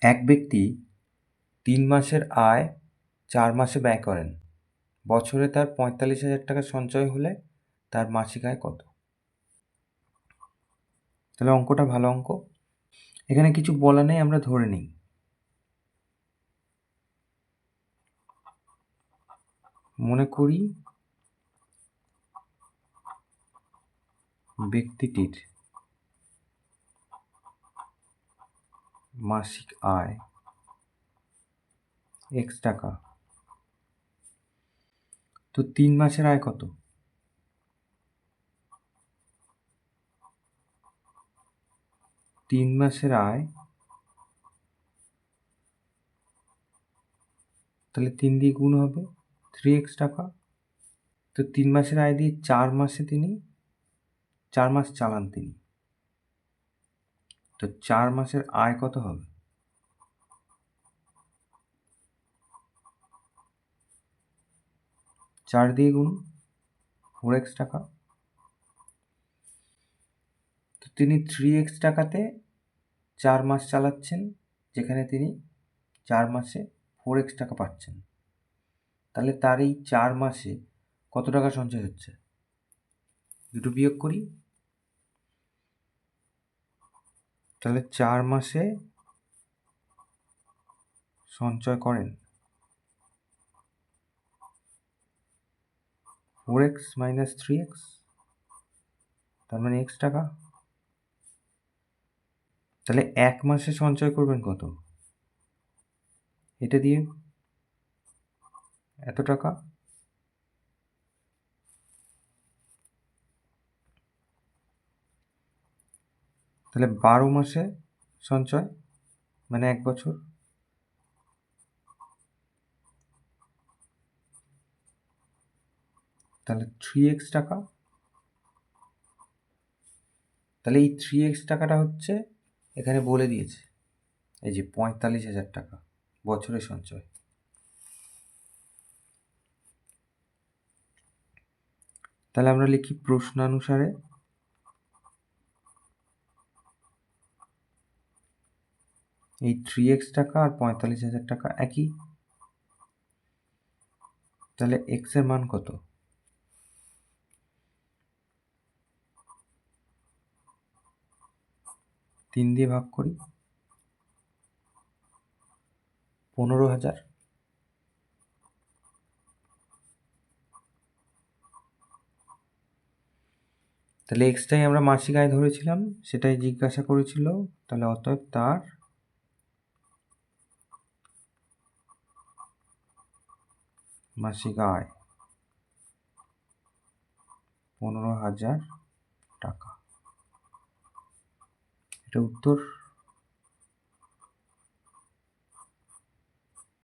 এক ব্যক্তি 3 মাসের আয় 4 মাসে ব্যয় করেন। বছরে তার ৪৫,০০০ টাকা সঞ্চয় হলে তার মাসিক আয় কত? তাহলে অঙ্কটা ভালো অঙ্ক। এখানে কিছু বলা নেই, আমরা ধরে নিই। মনে করি ব্যক্তিটির মাসিক আয় X টাকা। তো 3 মাসের আয় কত? 3 মাসের আয়, তাহলে 3 দিয়ে গুণ হবে 3x টাকা। তো 3 মাসের আয় দিয়ে 4 মাসে তিনি 4 মাস চালান তিনি। তো 4 মাসের আয় কত হবে? 4 দিয়ে গুণ 4x টাকা। তো তিনি 3x টাকাতে 4 মাস চালাচ্ছেন, যেখানে তিনি 4 মাসে 4x টাকা পাচ্ছেন। তাহলে তার এই 4 মাসে কত টাকা সঞ্চয় হচ্ছে? দুটো বিয়োগ করি। তাহলে 4 মাসে সঞ্চয় করেন 4x মাইনাস 3x, তার মানে x টাকা। তাহলে 1 মাসে সঞ্চয় করবেন কত? এটা দিয়ে এত টাকা। তাহলে 12 মাসে সঞ্চয় মানে 1 বছর। তাহলে 3x টাকা। তাহলে এই 3x টাকাটা হচ্ছে, এখানে বলে দিয়েছে, এই যে ৪৫,০০০ টাকা বছরের সঞ্চয়। তাহলে আমরা লিখি প্রশ্নানুসারে এই 3x টাকা আর ৪৫,০০০ টাকা একই। তাহলে x এর মান কত? 3 দিয়ে ভাগ করি, ১৫,০০০। তাহলে এক্সটাই আমরা মাসিক আয় ধরেছিলাম, সেটাই জিজ্ঞাসা করেছিল। তাহলে অতএব তার মাসিক আয় ১৫,০০০ টাকা। এটা উত্তর।